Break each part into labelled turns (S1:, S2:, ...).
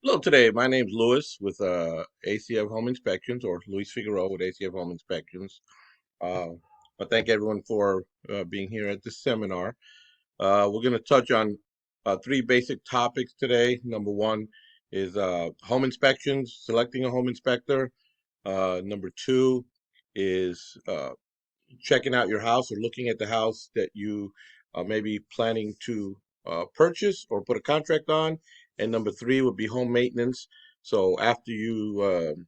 S1: Hello, today my name's Louis with A.C.F. Home Inspections, or Luis Figueroa with A.C.F. Home Inspections. Uh, I thank everyone for being here at this seminar. We're going to touch on three basic topics today. Number one is home inspections, selecting a home inspector. Number two is checking out your house or looking at the house that you may be planning to purchase or put a contract on. And number three would be home maintenance. So after you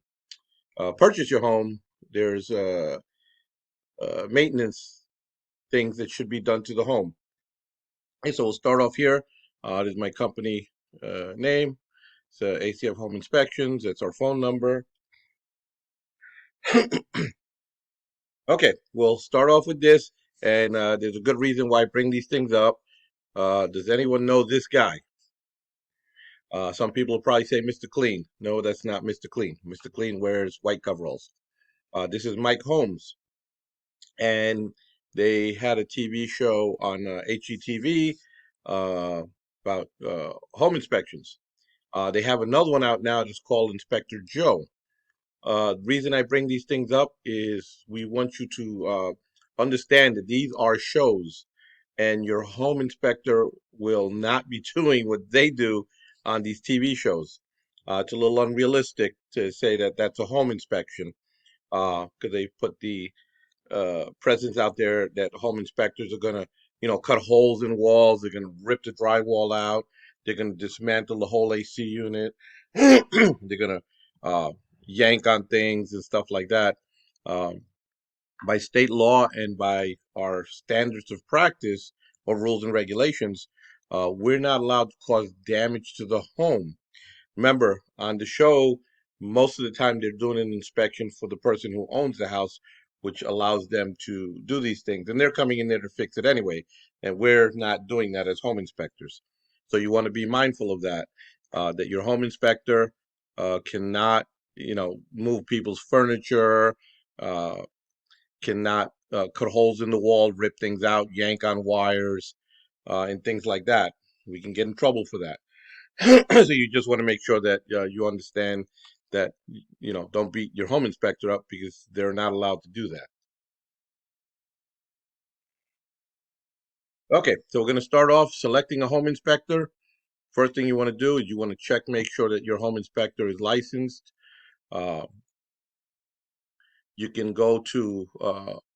S1: purchase your home, there's maintenance things that should be done to the home. Okay, so we'll start off here. This is my company name. It's A.C.F. Home Inspections. That's our phone number. Okay, we'll start off with this, and there's a good reason why I bring these things up. Does anyone know this guy? Some people will probably say Mr. Clean. No, that's not Mr. Clean. Mr. Clean wears white coveralls. This is Mike Holmes, and they had a TV show on HGTV about home inspections. They have another one out now that's called Inspector Joe. The reason I bring these things up is we want you to understand that these are shows, and your home inspector will not be doing what they do on these TV shows. It's a little unrealistic to say that that's a home inspection because they put the presence out there that home inspectors are going to, cut holes in walls. They're going to rip the drywall out. They're going to dismantle the whole AC unit. They're going to yank on things and stuff like that. Um, by state law and by our standards of practice or rules and regulations, we're not allowed to cause damage to the home. Remember, on the show, most of the time they're doing an inspection for the person who owns the house, which allows them to do these things. And they're coming in there to fix it anyway. And we're not doing that as home inspectors. So you want to be mindful of that, that your home inspector cannot, move people's furniture, uh, cannot cut holes in the wall, rip things out, yank on wires, and things like that. We can get in trouble for that. So you just want to make sure that you understand that don't beat your home inspector up because they're not allowed to do that. Okay, so we're going to start off selecting a home inspector. First thing you want to do is you want to check, make sure that your home inspector is licensed. Uh, you can go to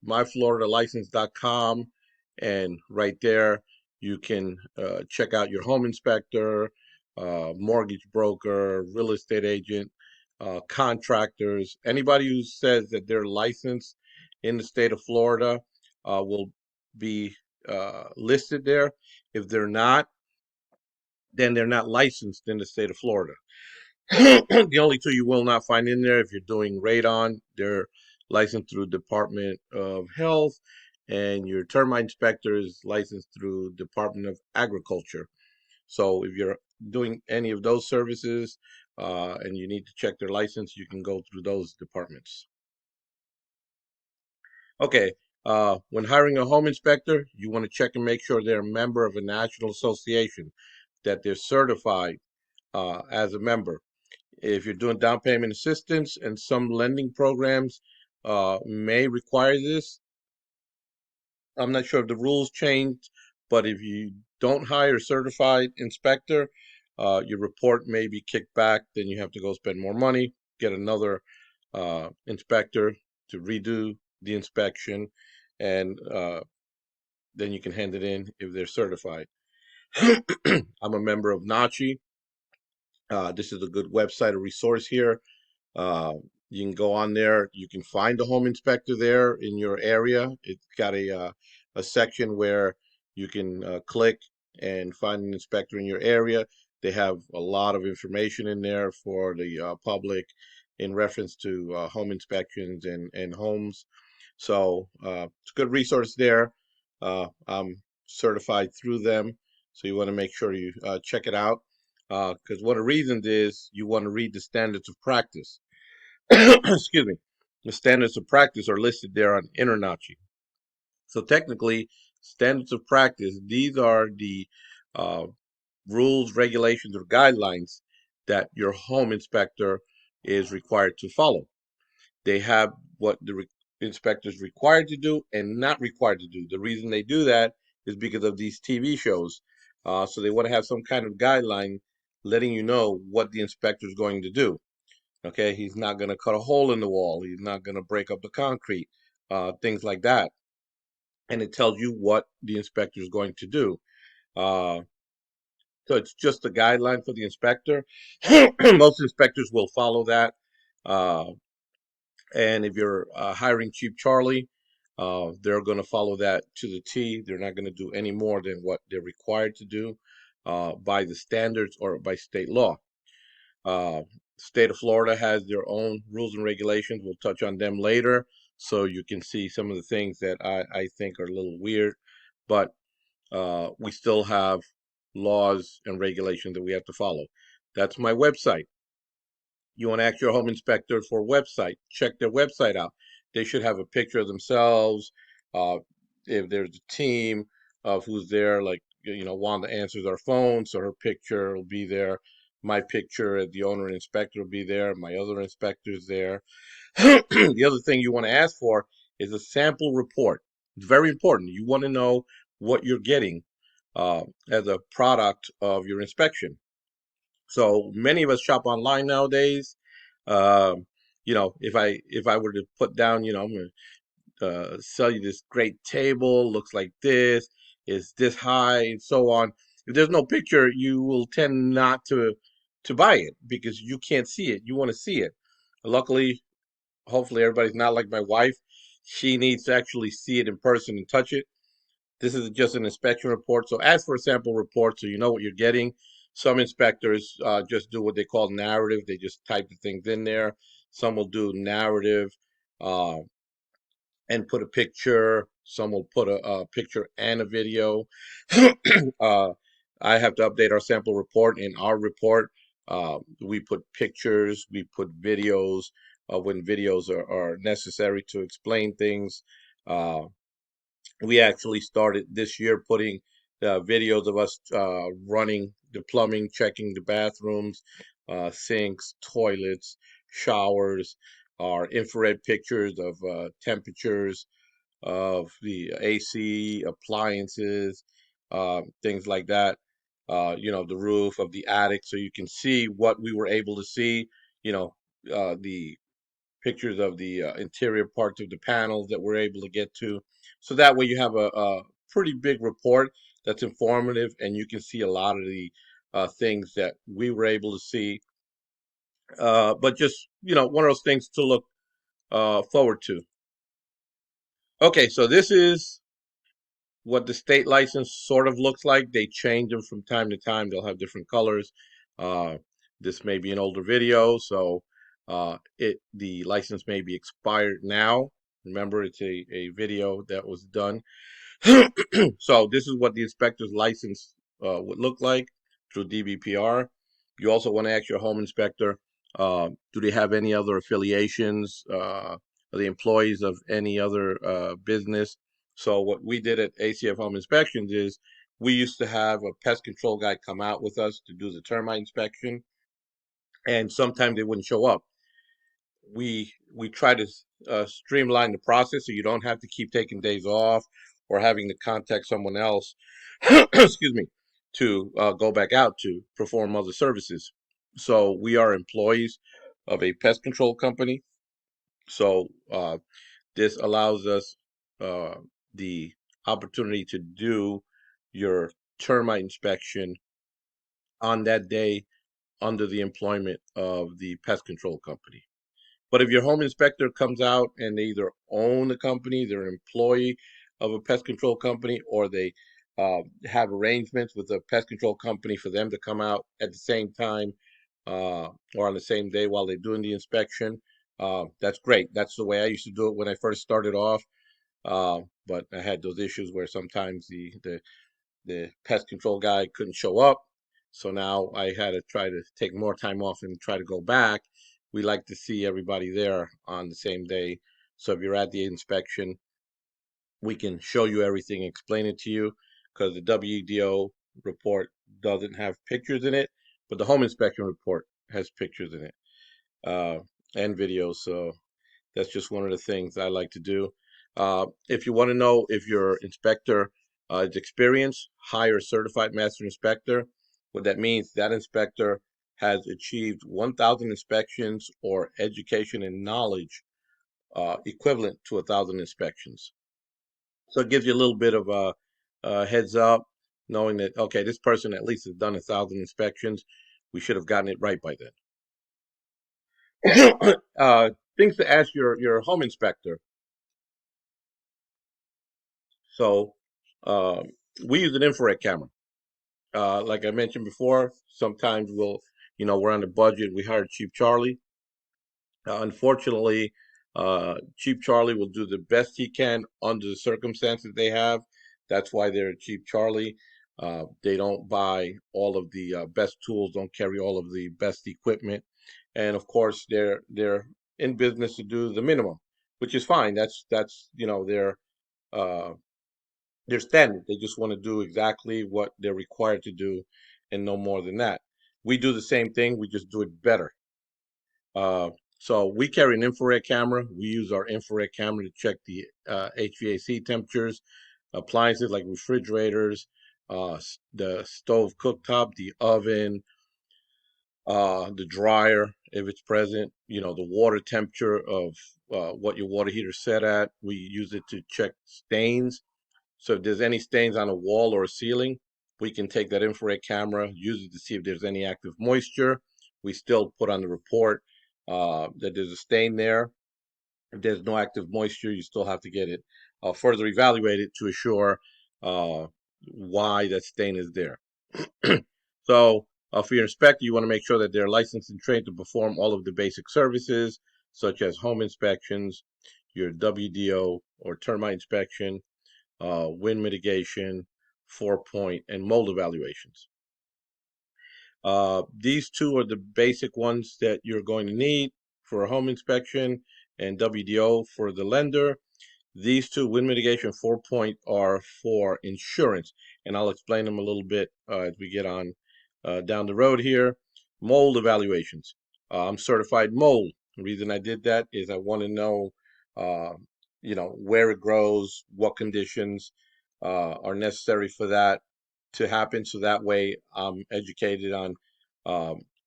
S1: myfloridalicense.com, and right there you can check out your home inspector, mortgage broker, real estate agent, contractors. Anybody who says that they're licensed in the state of Florida will be listed there. If they're not, then they're not licensed in the state of Florida. The only two you will not find in there, if you're doing radon, they're licensed through Department of Health, and your termite inspector is licensed through Department of Agriculture. So if you're doing any of those services and you need to check their license, you can go through those departments. Okay, when hiring a home inspector, you want to check and make sure they're a member of a national association, that they're certified as a member. If you're doing down payment assistance, and some lending programs may require this. I'm not sure if the rules changed, but if you don't hire a certified inspector, your report may be kicked back. Then you have to go spend more money, get another inspector to redo the inspection, and then you can hand it in if they're certified. I'm a member of NACHI. This is a good website, a resource here. Uh, you can go on there. You can find a home inspector there in your area. It's got a section where you can click and find an inspector in your area. They have a lot of information in there for the public in reference to home inspections and homes. So it's a good resource there. I'm certified through them, so you want to make sure you check it out. Because one of the reasons is you want to read the standards of practice. Excuse me. The standards of practice are listed there on InterNACHI. So technically, standards of practice, these are the uh, rules, regulations, or guidelines that your home inspector is required to follow. They have what the inspector is required to do and not required to do. The reason they do that is because of these TV shows. So they want to have some kind of guideline letting you know what the inspector is going to do. Okay, he's not going to cut a hole in the wall. He's not going to break up the concrete, things like that. And it tells you what the inspector is going to do. Uh, so it's just a guideline for the inspector. Most inspectors will follow that. Uh, and if you're hiring Cheap Charlie, they're going to follow that to the T. They're not going to do any more than what they're required to do by the standards or by state law. Uh, State of Florida has their own rules and regulations. We'll touch on them later, so you can see some of the things that I think are a little weird, but we still have laws and regulations that we have to follow. That's my website. You want to ask your home inspector for a website, check their website out. They should have a picture of themselves. Uh, if there's a team of who's there, like, Wanda answers our phone, so her picture will be there. My picture, the owner and inspector will be there. My other inspector's there. The other thing you want to ask for is a sample report. It's very important. You want to know what you're getting as a product of your inspection. So many of us shop online nowadays. Um, if I were to put down, I'm going to sell you this great table, looks like this, is this high, and so on. If there's no picture, you will tend not to buy it because you can't see it. You want to see it. Luckily, hopefully, everybody's not like my wife. She needs to actually see it in person and touch it. This is just an inspection report. So ask for a sample report so you know what you're getting. Some inspectors just do what they call narrative. They just type the things in there. Some will do narrative uh, and put a picture. Some will put a picture and a video. uh, I have to update our sample report. In our report, we put pictures, we put videos when videos are necessary to explain things. Uh, we actually started this year putting videos of us running the plumbing, checking the bathrooms, sinks, toilets, showers, our infrared pictures of temperatures of the AC, appliances, things like that. The roof of the attic, so you can see what we were able to see. The pictures of the interior parts of the panels that we're able to get to. So that way you have a pretty big report that's informative and you can see a lot of the things that we were able to see. But just, one of those things to look forward to. Okay, so this is what the state license sort of looks like. They change them from time to time. They'll have different colors. Uh, this may be an older video, so the license may be expired now. Remember, it's a video that was done. So this is what the inspector's license would look like through DBPR. You also want to ask your home inspector, do they have any other affiliations? Are they employees of any other business? So what we did at A.C.F. Home Inspections is we used to have a pest control guy come out with us to do the termite inspection, and sometimes they wouldn't show up. We try to streamline the process so you don't have to keep taking days off or having to contact someone else, excuse me, to go back out to perform other services. So we are employees of a pest control company. So this allows us uh, the opportunity to do your termite inspection on that day under the employment of the pest control company. But if your home inspector comes out and they either own the company, they're an employee of a pest control company, or they have arrangements with a pest control company for them to come out at the same time or on the same day while they're doing the inspection, that's great. That's the way I used to do it when I first started off. But I had those issues where sometimes the pest control guy couldn't show up. So now I had to try to take more time off and try to go back. We like to see everybody there on the same day. So if you're at the inspection, we can show you everything, explain it to you, because the WDO report doesn't have pictures in it, but the home inspection report has pictures in it uh, and videos. So that's just one of the things I like to do. If you want to know if your inspector is experienced, hire a certified master inspector. What that means, that inspector has achieved 1,000 inspections or education and knowledge equivalent to 1,000 inspections. So it gives you a little bit of a heads up, knowing that, okay, this person at least has done 1,000 inspections. We should have gotten it right by then. Things to ask your home inspector. So uh, we use an infrared camera. Like I mentioned before, sometimes we're on a budget. We hire Cheap Charlie. Unfortunately, Cheap Charlie will do the best he can under the circumstances they have. That's why they're Cheap Charlie. They don't buy all of the best tools, don't carry all of the best equipment, and of course, they're in business to do the minimum, which is fine. That's uh, their standard. They just want to do exactly what they're required to do, and no more than that. We do the same thing. We just do it better. Uh, so we carry an infrared camera. We use our infrared camera to check the HVAC temperatures, appliances like refrigerators, the stove cooktop, the oven, the dryer, if it's present, the water temperature of what your water heater set at. We use it to check stains. So if there's any stains on a wall or a ceiling, we can take that infrared camera, use it to see if there's any active moisture. We still put on the report that there's a stain there. If there's no active moisture, you still have to get it further evaluated to assure uh, why that stain is there. So for your inspector, you want to make sure that they're licensed and trained to perform all of the basic services, such as home inspections, your WDO or termite inspection, wind mitigation, 4-point, and mold evaluations. These two are the basic ones that you're going to need for a home inspection, and WDO for the lender. These two, wind mitigation, 4-point, are for insurance, and I'll explain them a little bit as we get on down the road here. Mold evaluations. I'm certified mold. The reason I did that is I want to know, uh, where it grows, what conditions are necessary for that to happen. So that way I'm educated on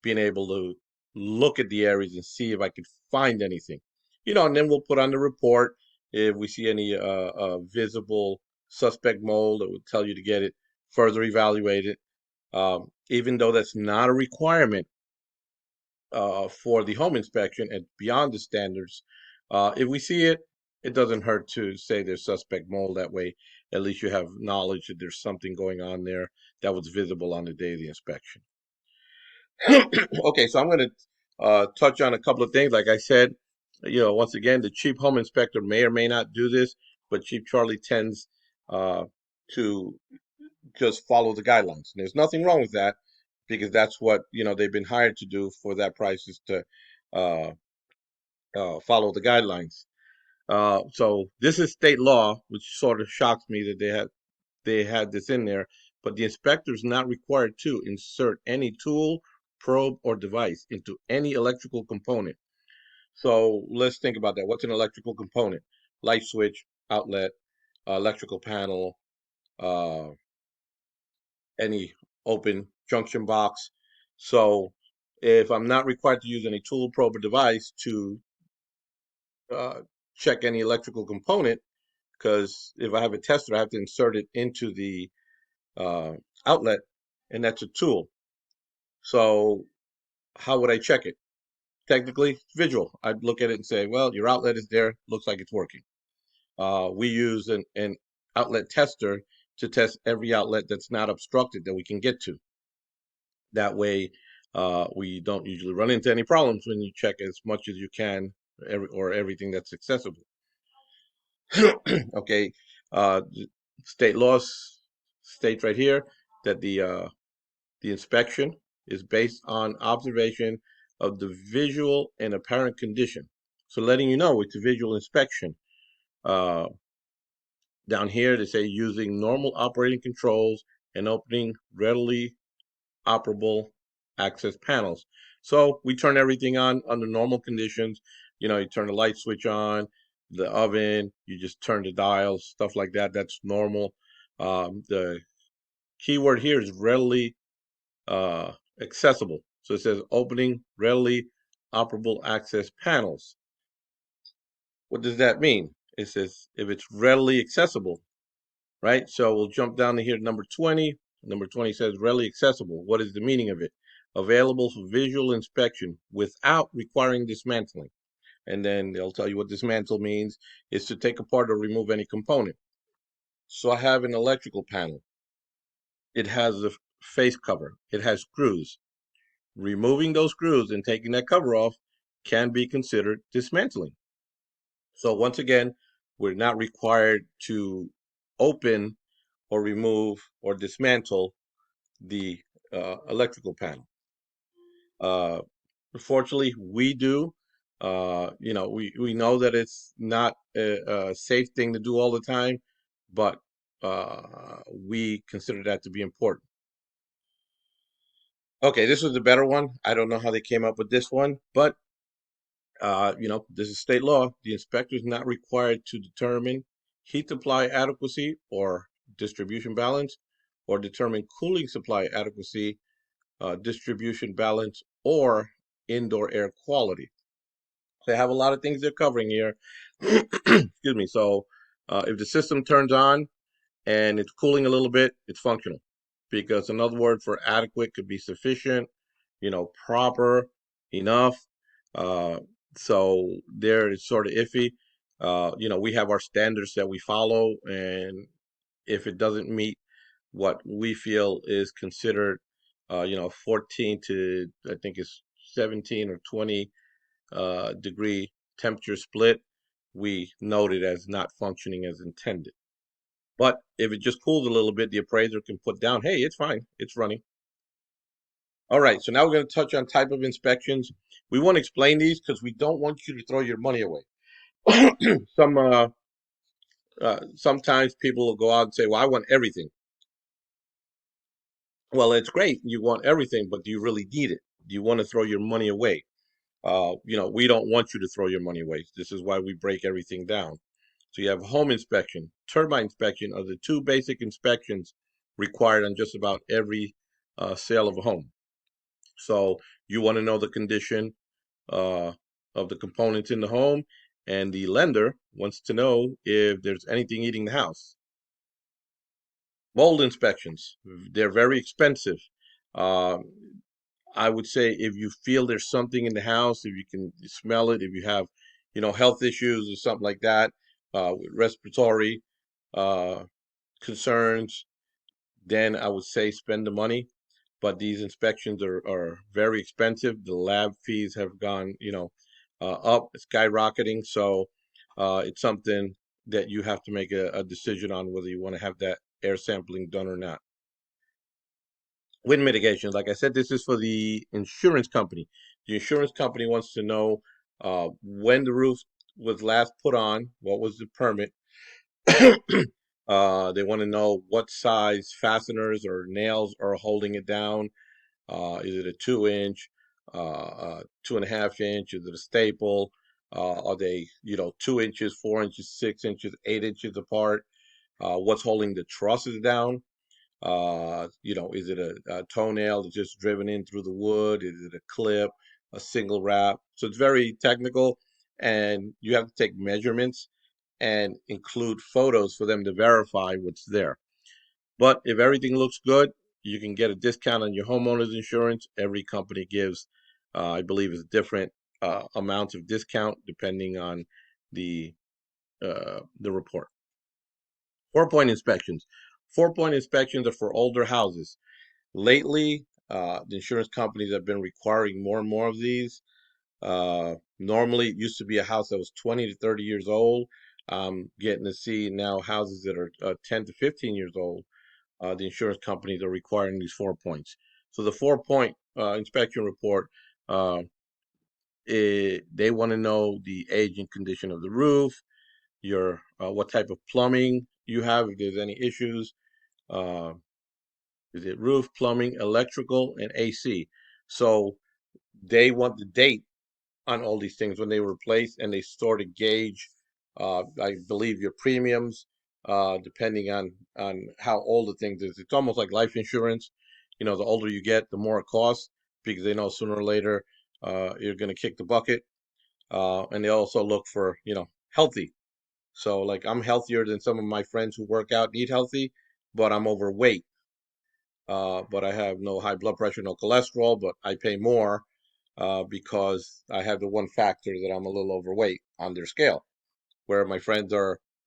S1: being able to look at the areas and see if I could find anything. And then we'll put on the report if we see any visible suspect mold. It would tell you to get it further evaluated. Even though that's not a requirement for the home inspection and beyond the standards, if we see it, it doesn't hurt to say there's suspect mold. That way, at least you have knowledge that there's something going on there that was visible on the day of the inspection. Okay, so I'm going to touch on a couple of things. Like I said, once again, the cheap home inspector may or may not do this, but Cheap Charlie tends uh, to just follow the guidelines. And there's nothing wrong with that because that's what they've been hired to do for that price is to uh, follow the guidelines. So this is state law, which sort of shocks me that they had this in there. But the inspector is not required to insert any tool, probe, or device into any electrical component. So let's think about that. What's an electrical component? Light switch, outlet, electrical panel, uh, any open junction box. So if I'm not required to use any tool, probe, or device to uh, check any electrical component, because if I have a tester, I have to insert it into the uh, outlet, and that's a tool. So how would I check it? Technically, it's visual. I'd look at it and say, well, your outlet is there. Looks like it's working. We use an outlet tester to test every outlet that's not obstructed that we can get to. That way, we don't usually run into any problems when you check as much as you can, or everything that's accessible. Okay, state laws state right here that the inspection is based on observation of the visual and apparent condition. So letting you know it's a visual inspection. Uh, Down here they say using normal operating controls and opening readily operable access panels. So we turn everything on under normal conditions. You know, you turn the light switch on, the oven, you just turn the dials, stuff like that. That's normal. The key word here is readily accessible. So it says opening readily operable access panels. What does that mean? It says if it's readily accessible, right? So we'll jump down to here, number 20. Number 20 says readily accessible. What is the meaning of it? Available for visual inspection without requiring dismantling. And then they'll tell you what dismantle means is to take apart or remove any component. So I have an electrical panel. It has a face cover. It has screws. Removing those screws and taking that cover off can be considered dismantling. So once again, we're not required to open or remove or dismantle the electrical panel. Unfortunately, we do. We know that it's not a safe thing to do all the time, but we consider that to be important. Okay, this was the better one. I don't know how they came up with this one, but this is state law. The inspector is not required to determine heat supply adequacy or distribution balance, or determine cooling supply adequacy, distribution balance, or indoor air quality. They have a lot of things they're covering here. Excuse me. So, if the system turns on and it's cooling a little bit, it's functional. Because another word for adequate could be sufficient, proper, enough. Uh, so there it's sort of iffy. We have our standards that we follow, and if it doesn't meet what we feel is considered, 14 to I think it's 17 or 20 degree temperature split, we note it as not functioning as intended. But if it just cools a little bit, the appraiser can put down, hey, it's fine, it's running. All right, so now we're going to touch on type of inspections. We want to explain these because we don't want you to throw your money away. Sometimes people will go out and say, well, I want everything. Well, it's great. You want everything, but do you really need it? Do you want to throw your money away? We don't want you to throw your money away. This is why we break everything down. So you have home inspection, termite inspection are the two basic inspections required on just about every sale of a home. So you want to know the condition uh, of the components in the home, and the lender wants to know if there's anything eating the house. Mold inspections, they're very expensive. Uh, I would say if you feel there's something in the house, if you can smell it, if you have, health issues or something like that, with respiratory uh, concerns, then I would say spend the money. But these inspections are very expensive. The lab fees have gone, up, skyrocketing. So it's something that you have to make a decision on whether you want to have that air sampling done or not. Wind mitigation, like I said, this is for the insurance company. The insurance company wants to know when the roof was last put on, what was the permit. They want to know what size fasteners or nails are holding it down. Is it a 2 inch, 2.5 inch? Is it a staple? Are they, 2 inches, 4 inches, 6 inches, 8 inches apart? What's holding the trusses down? Is it a toenail that's just driven in through the wood? Is it a clip, a single wrap? So it's very technical, and you have to take measurements and include photos for them to verify what's there. But if everything looks good, you can get a discount on your homeowner's insurance. Every company gives, I believe, is different amounts of discount depending on the report. 4-point inspections. 4-point inspections are for older houses. Lately, the insurance companies have been requiring more and more of these. Normally, it used to be a house that was 20 to 30 years old. Getting to see now houses that are 10 to 15 years old. The insurance companies are requiring these 4 points. So the 4-point inspection report, they want to know the age and condition of the roof, your what type of plumbing you have, if there's any issues. Uh, is it roof, plumbing, electrical, and AC? So they want the date on all these things when they were replaced, and they sort of gauge, I believe, your premiums depending on how old the thing is. It's almost like life insurance. You know, the older you get, the more it costs because they know sooner or later you're going to kick the bucket. And they also look for, healthy. So, like, I'm healthier than some of my friends who work out and eat healthy, but I'm overweight. But I have no high blood pressure, no cholesterol, but I pay more because I have the one factor that I'm a little overweight on their scale. Where my friends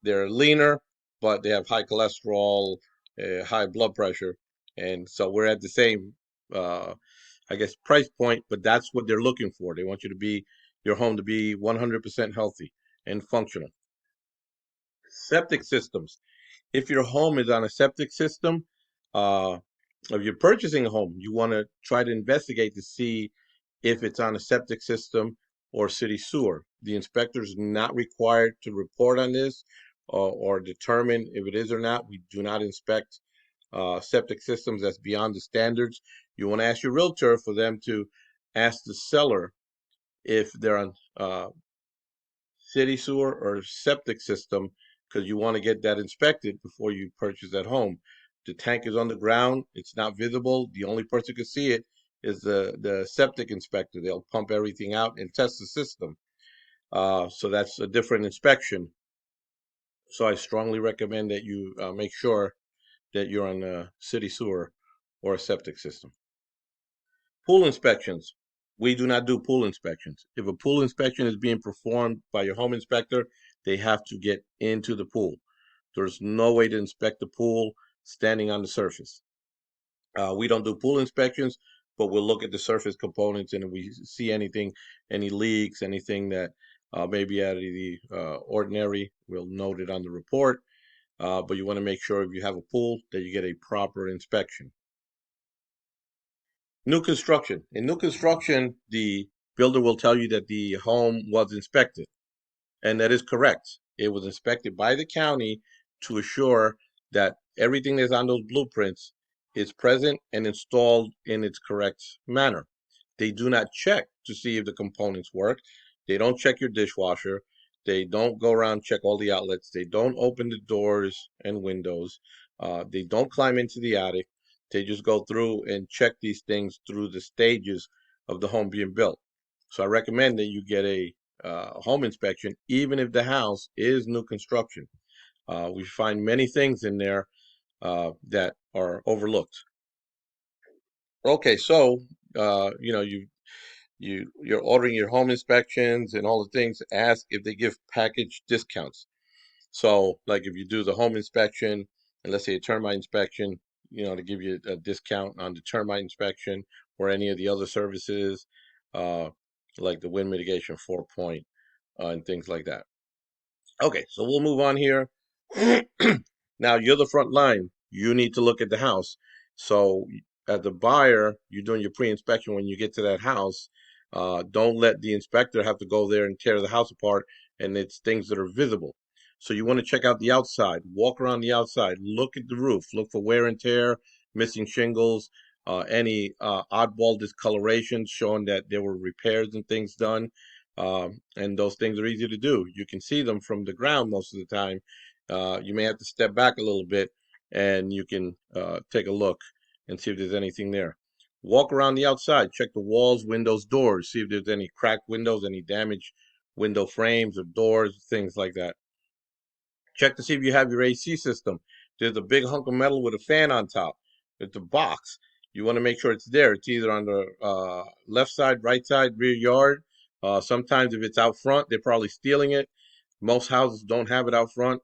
S1: they're leaner, but they have high cholesterol, high blood pressure, and so we're at the same, uh, I guess, price point. But that's what they're looking for. They want your home to be 100% healthy and functional. Septic systems. If your home is on a septic system, uh, if you're purchasing a home, you want to try to investigate to see if it's on a septic system or city sewer. The inspector is not required to report on this or determine if it is or not. We do not inspect septic systems that's beyond the standards. You want to ask your realtor for them to ask the seller if they're on city sewer or septic system because you want to get that inspected before you purchase that home. The tank is on the ground, it's not visible. The only person who can see it is the septic inspector. They'll pump everything out and test the system. So that's a different inspection. So I strongly recommend that you make sure that you're on a city sewer or a septic system. Pool inspections. We do not do pool inspections. If a pool inspection is being performed by your home inspector, they have to get into the pool. There's no way to inspect the pool standing on the surface. We don't do pool inspections, but we'll look at the surface components, and if we see anything, any leaks, anything that may be out of the ordinary, we'll note it on the report. But you want to make sure if you have a pool that you get a proper inspection. New construction. In new construction, the builder will tell you that the home was inspected, and that is correct. It was inspected by the county to assure that everything that's on those blueprints is present and installed in its correct manner. They do not check to see if the components work. They don't check your dishwasher. They don't go around and check all the outlets. They don't open the doors and windows. They don't climb into the attic. They just go through and check these things through the stages of the home being built. So I recommend that you get a home inspection, even if the house is new construction. We find many things in there that are overlooked. Okay, so you're ordering your home inspections and all the things. Ask if they give package discounts. So, like if you do the home inspection and let's say a termite inspection, to give you a discount on the termite inspection or any of the other services, uh, like the wind mitigation 4 point and things like that. Okay, so we'll move on here. Now you're the front line. You need to look at the house. So as a buyer, you're doing your pre-inspection when you get to that house. Don't let the inspector have to go there and tear the house apart, and it's things that are visible. So you want to check out the outside, walk around the outside, look at the roof, look for wear and tear, missing shingles, any oddball discolorations showing that there were repairs and things done. And those things are easy to do. You can see them from the ground most of the time. You may have to step back a little bit and you can take a look and see if there's anything there. Walk around the outside, check the walls, windows, doors, see if there's any cracked windows, any damaged window frames or doors, things like that. Check to see if you have your AC system. There's a big hunk of metal with a fan on top. It's a box. You want to make sure it's there. It's either on the left side, right side, rear yard. Sometimes if it's out front, they're probably stealing it. Most houses don't have it out front.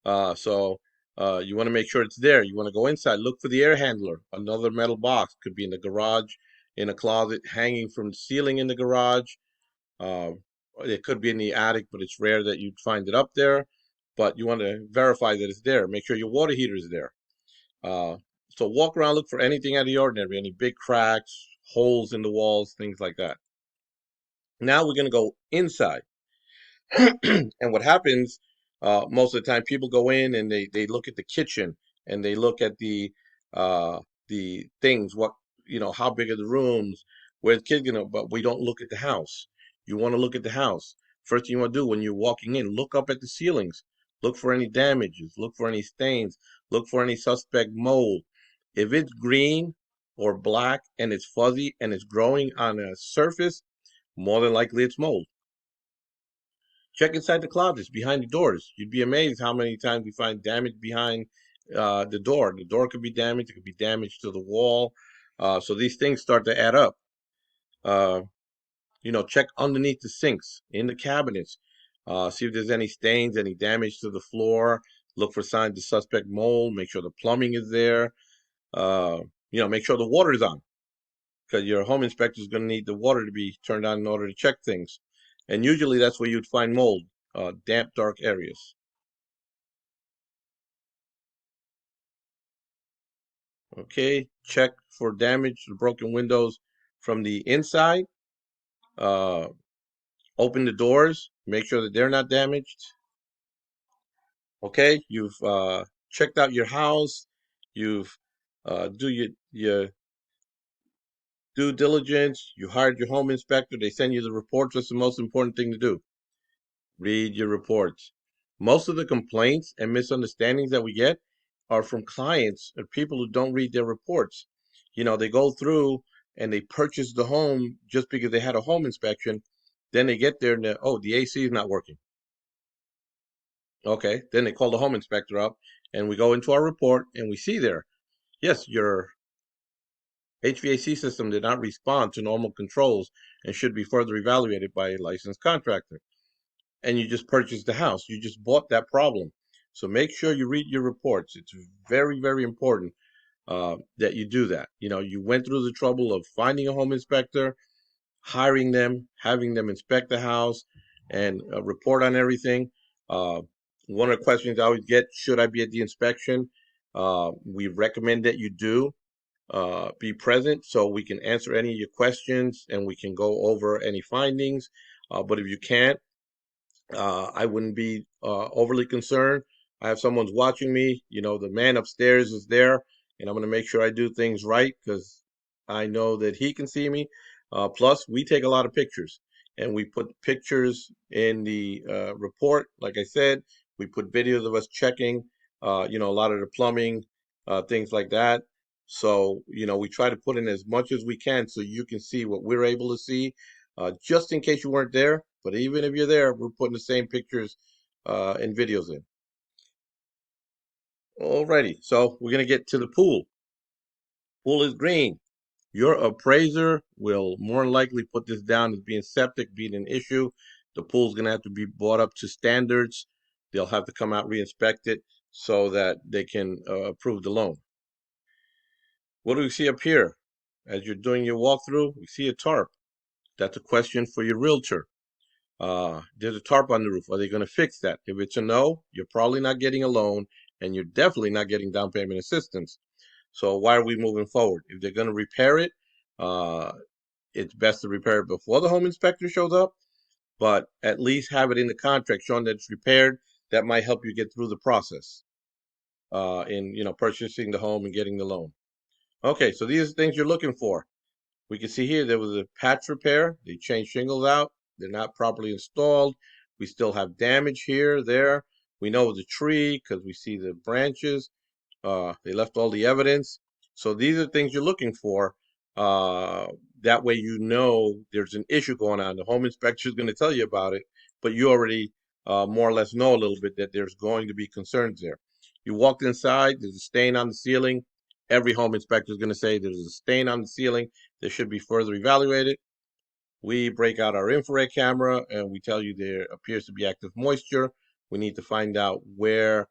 S1: So you want to make sure it's there. You want to go inside, look for the air handler. Another metal box could be in the garage, in a closet, hanging from the ceiling in the garage. Uh, it could be in the attic, but it's rare that you'd find it up there. But you want to verify that it's there. Make sure your water heater is there. Uh, so walk around, look for anything out of the ordinary, any big cracks, holes in the walls, things like that. Now we're going to go inside. And what happens most of the time, people go in and they look at the kitchen and they look at the things, what how big are the rooms, where the kid's gonna, but we don't look at the house. You want to look at the house. First thing you want to do when you're walking in, look up at the ceilings. Look for any damages. Look for any stains. Look for any suspect mold. If it's green or black and it's fuzzy and it's growing on a surface, more than likely it's mold. Check inside the closets, behind the doors. You'd be amazed how many times we find damage behind the door. The door could be damaged. It could be damaged to the wall. So these things start to add up. Uh, check underneath the sinks, in the cabinets. See if there's any stains, any damage to the floor. Look for signs of suspect mold. Make sure the plumbing is there. Uh, make sure the water is on, because your home inspector is going to need the water to be turned on in order to check things. And usually that's where you'd find mold, damp, dark areas. Okay, check for damage to broken windows from the inside. Uh, Open the doors, make sure that they're not damaged. Okay, you've checked out your house, you've do your due diligence, you hired your home inspector, they send you the reports. What's the most important thing to do? Read your reports. Most of the complaints and misunderstandings that we get are from clients or people who don't read their reports. They go through and they purchase the home just because they had a home inspection. Then they get there and oh, the AC is not working. Okay, then they call the home inspector up and we go into our report and we see there, yes, your HVAC system did not respond to normal controls and should be further evaluated by a licensed contractor. And you just purchased the house. You just bought that problem. So make sure you read your reports. It's very, very important that you do that. You went through the trouble of finding a home inspector, hiring them, having them inspect the house, and report on everything. Uh, One of the questions I always get, should I be at the inspection? We recommend that you do be present so we can answer any of your questions and we can go over any findings. But if you can't, I wouldn't be overly concerned. I have someone's watching me. The man upstairs is there, and I'm going to make sure I do things right because I know that he can see me. Plus, we take a lot of pictures, and we put pictures in the report. Like I said, we put videos of us checking, a lot of the plumbing, things like that. So, we try to put in as much as we can so you can see what we're able to see, just in case you weren't there. But even if you're there, we're putting the same pictures and videos in. Alrighty, so we're gonna get to the pool. Pool is green. Your appraiser will more than likely put this down as being septic, being an issue. The pool's gonna have to be brought up to standards. They'll have to come out re-inspect it so that they can approve the loan. What do we see up here? As you're doing your walkthrough, we see a tarp. That's a question for your realtor. There's a tarp on the roof. Are they going to fix that? If it's a no, you're probably not getting a loan and you're definitely not getting down payment assistance. So why are we moving forward? If they're going to repair it, uh, it's best to repair it before the home inspector shows up, but at least have it in the contract showing that it's repaired. That might help you get through the process in purchasing the home and getting the loan. Okay, so these are things you're looking for. We can see here there was a patch repair. They changed shingles out. They're not properly installed. We still have damage here, there. We know it's a tree because we see the branches. They left all the evidence. So these are things you're looking for. Uh, that way you know there's an issue going on. The home inspector is going to tell you about it, but you already more or less know a little bit that there's going to be concerns there. You walked inside, there's a stain on the ceiling. Every home inspector is going to say there's a stain on the ceiling that should be further evaluated. We break out our infrared camera and we tell you there appears to be active moisture. We need to find out where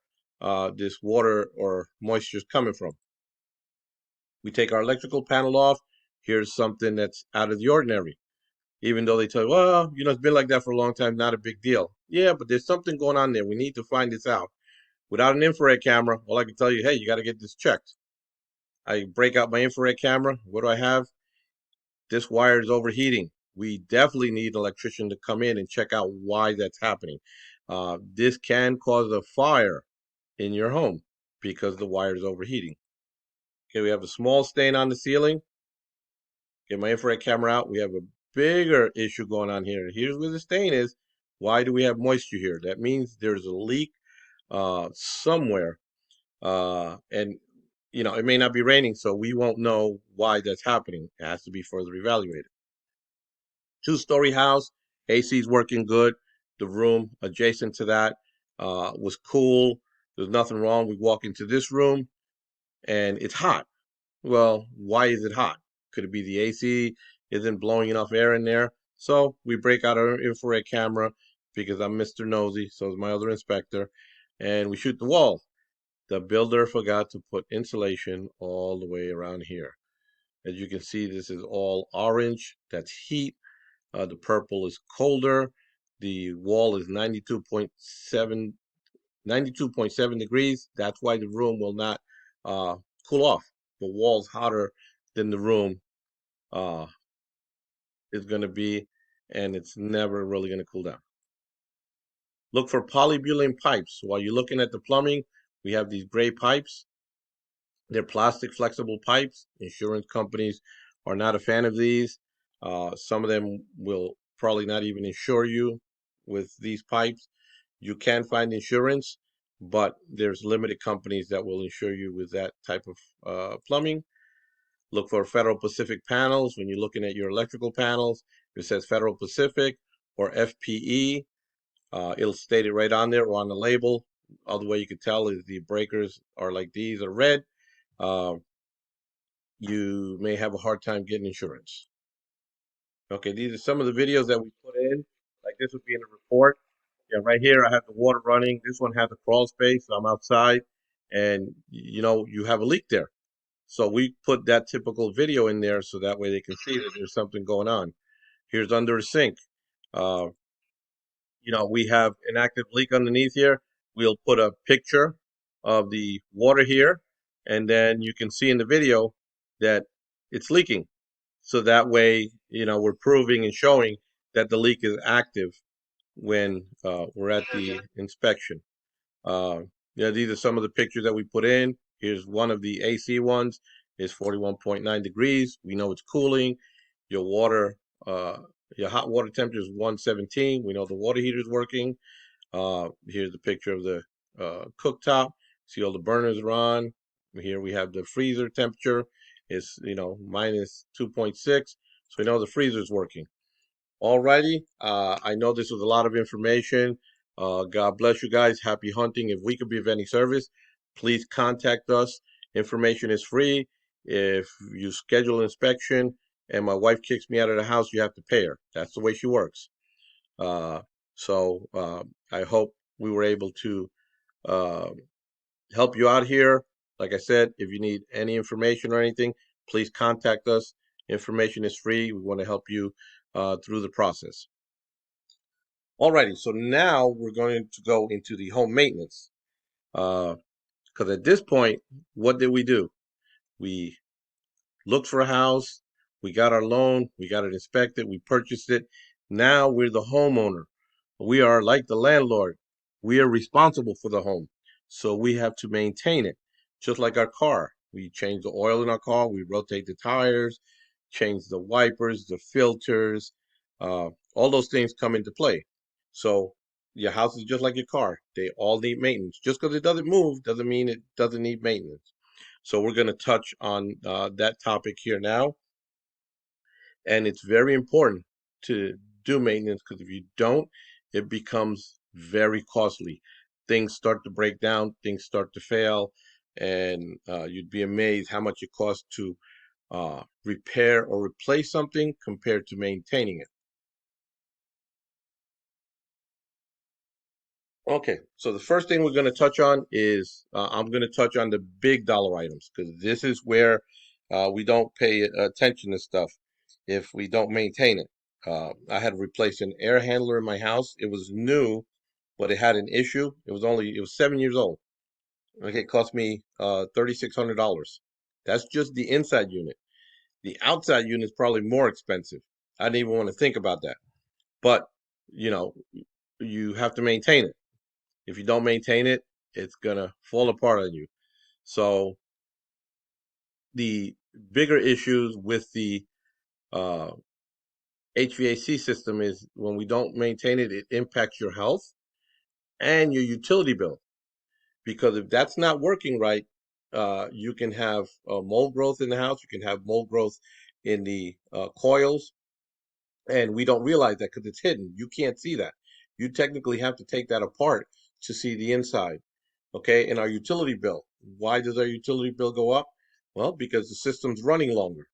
S1: this water or moisture is coming from. We take our electrical panel off. Here's something that's out of the ordinary. Even though they tell you, well, it's been like that for a long time, not a big deal. Yeah, but there's something going on there. We need to find this out. Without an infrared camera, all I can tell you, hey, you got to get this checked. I break out my infrared camera. What do I have? This wire is overheating. We definitely need an electrician to come in and check out why that's happening. This can cause a fire in your home because the wire is overheating. Okay, we have a small stain on the ceiling. Get my infrared camera out. We have a bigger issue going on here. Here's where the stain is. Why do we have moisture here? That means there's a leak somewhere. And it may not be raining, so we won't know why that's happening. It has to be further evaluated. Two-story house, AC is working good. The room adjacent to that was cool. There's nothing wrong. We walk into this room and it's hot. Well, why is it hot? Could it be the AC isn't blowing enough air in there? So we break out our infrared camera because I'm Mr. Nosy, so is my other inspector, and we shoot the wall. The builder forgot to put insulation all the way around here. As you can see, this is all orange. That's heat. The purple is colder. The wall is 92.7 degrees. That's why the room will not cool off. The wall's hotter than the room is going to be, and it's never really going to cool down. Look for polybutylene pipes. While you're looking at the plumbing, we have these gray pipes. They're plastic flexible pipes. Insurance companies are not a fan of these. Some of them will probably not even insure you with these pipes. You can find insurance, but there's limited companies that will insure you with that type of plumbing. Look for Federal Pacific panels. When you're looking at your electrical panels, if it says Federal Pacific or FPE, it'll state it right on there or on the label. Other way you can tell is the breakers are like these are red. You may have a hard time getting insurance. Okay, these are some of the videos that we put in. Like this would be in a report. Yeah, right here I have the water running. This one has a crawl space. So I'm outside, and you have a leak there. So we put that typical video in there so that way they can see that there's something going on. Here's under the sink. Uh, we have an active leak underneath here. We'll put a picture of the water here, and then you can see in the video that it's leaking. So that way, we're proving and showing that the leak is active when we're at the inspection. Uh, these are some of the pictures that we put in. Here's one of the AC ones. It's 41.9 degrees. We know it's cooling. Your water, uh, your hot water temperature is 117. We know the water heater is working. Here's the picture of the cooktop. See all the burners are on. Here we have the freezer temperature. It's minus 2.6. So we know the freezer is working. Alrighty, I know this was a lot of information. God bless you guys. Happy hunting. If we could be of any service, please contact us. Information is free. If you schedule an inspection and my wife kicks me out of the house, you have to pay her. That's the way she works. Uh, so I hope we were able to uh, help you out here. Like I said, if you need any information or anything, please contact us. Information is free. We want to help you through the process. Alrighty, so now we're going to go into the home maintenance. Because at this point, what did we do? We looked for a house, we got our loan, we got it inspected, we purchased it. Now we're the homeowner. We are like the landlord. We are responsible for the home. So we have to maintain it, just like our car. We change the oil in our car, we rotate the tires, change the wipers, the filters, all those things come into play. So your house is just like your car. They all need maintenance. Just because it doesn't move doesn't mean it doesn't need maintenance. So we're going to touch on that topic here now. And it's very important to do maintenance because if you don't, it becomes very costly. Things start to break down, things start to fail, and you'd be amazed how much it costs to repair or replace something compared to maintaining it. Okay, so the first thing we're going to touch on is I'm going to touch on the big dollar items because this is where we don't pay attention to stuff if we don't maintain it. I had to replace an air handler in my house. It was new, but it had an issue. It was 7 years old. Okay, it cost me $3,600. That's just the inside unit. The outside unit is probably more expensive. I didn't even want to think about that. But you know, you have to maintain it. If you don't maintain it, it's gonna fall apart on you. So the bigger issues with the uh, HVAC system is when we don't maintain it, it impacts your health and your utility bill. Because if that's not working right, you can have mold growth in the house. You can have mold growth in the coils, and we don't realize that because it's hidden. You can't see that. You technically have to take that apart to see the inside. Okay, and our utility bill. Why does our utility bill go up? Well, because the system's running longer.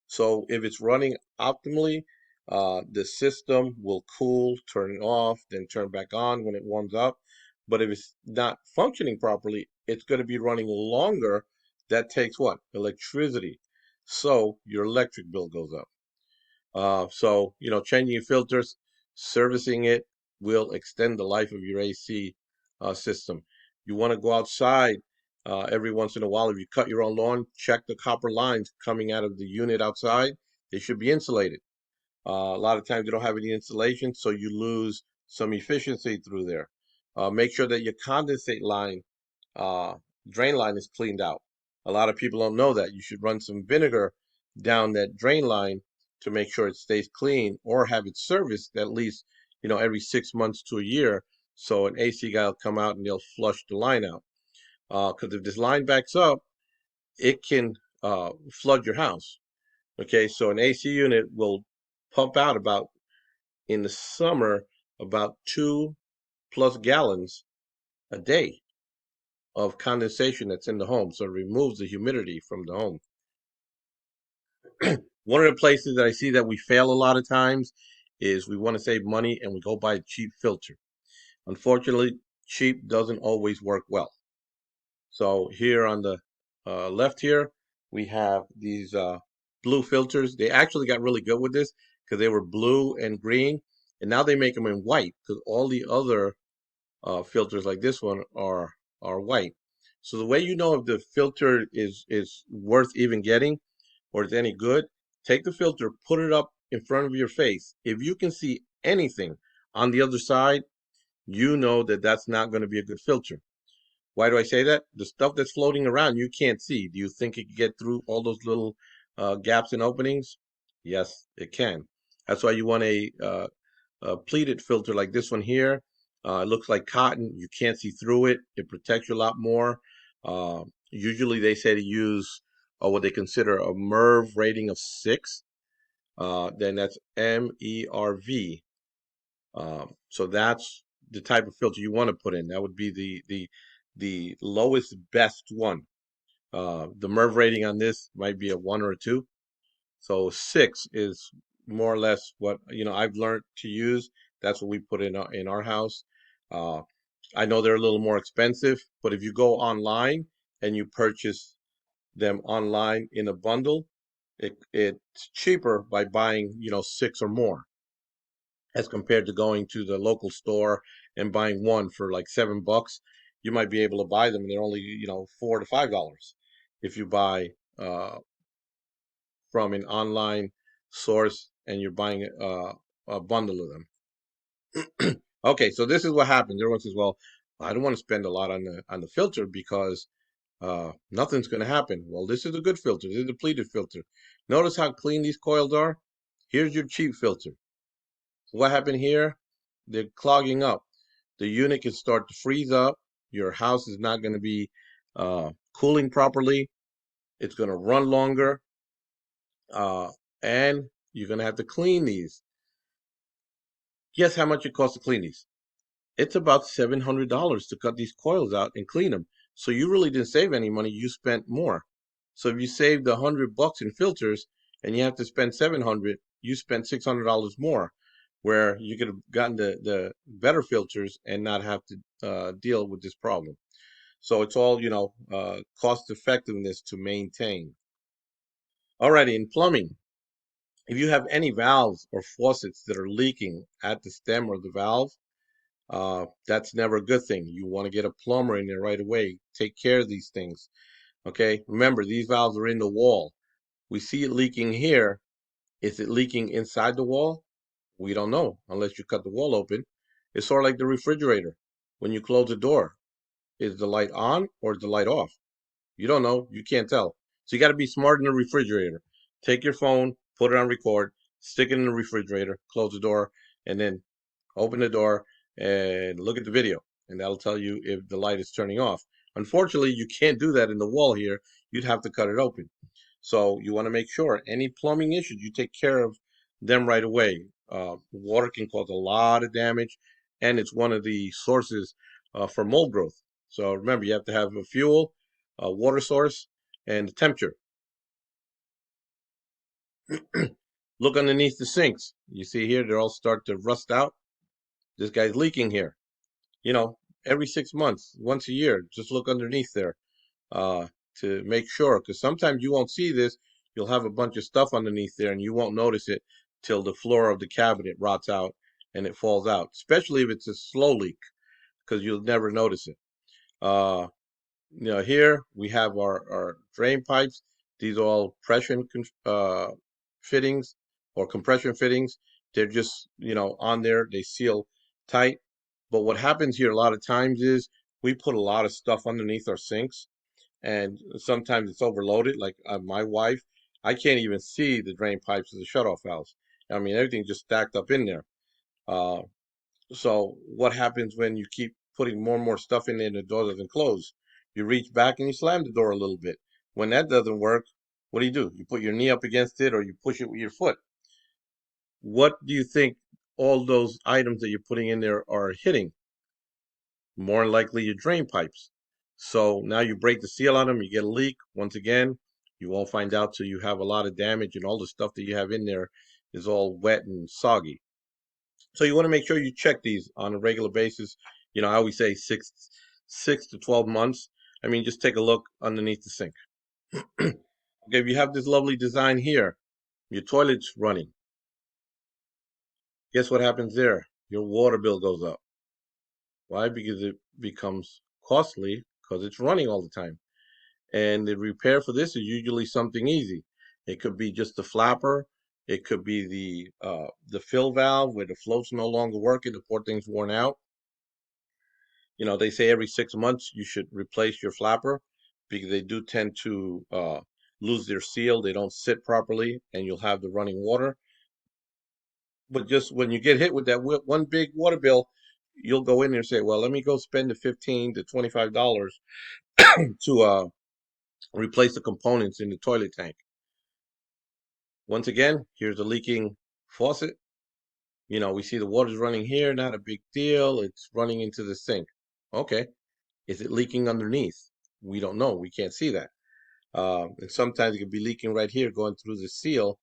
S1: So if it's running optimally, the system will cool, turn it off, then turn back on when it warms up. But if it's not functioning properly, it's going to be running longer. That takes what? Electricity. So your electric bill goes up. So, changing your filters, servicing it will extend the life of your AC system. You want to go outside every once in a while. If you cut your own lawn, check the copper lines coming out of the unit outside. They should be insulated. A lot of times you don't have any insulation, so you lose some efficiency through there. Make sure that your condensate line, uh, drain line is cleaned out. A lot of people don't know that. You should run some vinegar down that drain line to make sure it stays clean, or have it serviced at least, every 6 months to a year. So an AC guy will come out and they'll flush the line out. Because if this line backs up, it can flood your house. Okay, so an AC unit will pump out about in the summer about 2+ gallons a day of condensation that's in the home. So it removes the humidity from the home. One of the places that I see that we fail a lot of times is we want to save money and we go buy a cheap filter. Unfortunately, cheap doesn't always work well. So here on the left here, we have these blue filters. They actually got really good with this because they were blue and green, and now they make them in white because all the other filters like this one are white. So the way you know if the filter is worth even getting or it's any good, take the filter, put it up in front of your face. If you can see anything on the other side, you know that that's not going to be a good filter. Why do I say that? The stuff that's floating around you can't see. Do you think it can get through all those little gaps and openings? Yes, it can. That's why you want a pleated filter like this one here. It looks like cotton. You can't see through it. It protects you a lot more. Usually they say to use what they consider a MERV rating of 6. Then that's MERV. So that's the type of filter you want to put in. That would be the lowest best one. The MERV rating on this might be a 1 or a 2. So 6 is more or less what I've learned to use. That's what we put in our house. Uh, I know they're a little more expensive, but if you go online and you purchase them online in a bundle, it's cheaper by buying 6 or more as compared to going to the local store and buying one for like $7. You might be able to buy them and they're only $4 to $5 if you buy uh, from an online source and you're buying a bundle of them. Okay, so this is what happens. Everyone says, "Well, I don't want to spend a lot on the filter because nothing's going to happen." Well, this is a good filter. This is a pleated filter. Notice how clean these coils are. Here's your cheap filter. What happened here? They're clogging up. The unit can start to freeze up. Your house is not going to be cooling properly. It's going to run longer. Uh, and you're going to have to clean these. Guess how much it costs to clean these? It's about $700 to cut these coils out and clean them. So you really didn't save any money. You spent more. So if you saved $100 in filters and you have to spend 700, you spent $600 more, where you could have gotten the better filters and not have to deal with this problem. So it's all cost effectiveness to maintain. Alrighty, in plumbing, if you have any valves or faucets that are leaking at the stem or the valve, that's never a good thing. You want to get a plumber in there right away. Take care of these things. Okay, remember these valves are in the wall. We see it leaking here. Is it leaking inside the wall? We don't know unless you cut the wall open. It's sort of like the refrigerator. When you close the door, is the light on or is the light off? You don't know. You can't tell. So you got to be smart in the refrigerator. Take your phone, put it on record, stick it in the refrigerator, close the door, and then open the door and look at the video, and that'll tell you if the light is turning off. Unfortunately, you can't do that in the wall here. You'd have to cut it open. So you want to make sure any plumbing issues, you take care of them right away. Water can cause a lot of damage, and it's one of the sources for mold growth. So remember, you have to have a fuel, a water source, and the temperature. Look underneath the sinks. You see here, they're all start to rust out. This guy's leaking here. You know, every 6 months, once a year, just look underneath there uh, to make sure. Because sometimes you won't see this. You'll have a bunch of stuff underneath there, and you won't notice it till the floor of the cabinet rots out and it falls out. Especially if it's a slow leak, because you'll never notice it. Uh, here we have our drain pipes. These are all pressure fittings or compression fittings. They're just, on there. They seal tight. But what happens here a lot of times is we put a lot of stuff underneath our sinks, and sometimes it's overloaded. Like my wife, I can't even see the drain pipes of the shutoff valves. I mean, everything just stacked up in there. Uh, so what happens when you keep putting more and more stuff in there and the door doesn't close? You reach back and you slam the door a little bit. When that doesn't work, what do? You put your knee up against it or you push it with your foot. What do you think all those items that you're putting in there are hitting? More than likely your drain pipes. So now you break the seal on them, you get a leak. Once again, you won't find out till you have a lot of damage and all the stuff that you have in there is all wet and soggy. So you want to make sure you check these on a regular basis. I always say six to 12 months. I mean, just take a look underneath the sink. Okay, if you have this lovely design here, your toilet's running. Guess what happens there? Your water bill goes up. Why? Because it becomes costly because it's running all the time. And the repair for this is usually something easy. It could be just the flapper. It could be the fill valve where the float's no longer working, the poor thing's worn out. They say every 6 months you should replace your flapper because they do tend to lose their seal. They don't sit properly, and you'll have the running water. But just when you get hit with that one big water bill, you'll go in there and say, "Well, let me go spend the $15 to $25 to replace the components in the toilet tank." Once again, here's a leaking faucet. We see the water's running here, not a big deal. It's running into the sink. Okay. Is it leaking underneath? We don't know. We can't see that. And sometimes it could be leaking right here, going through the seal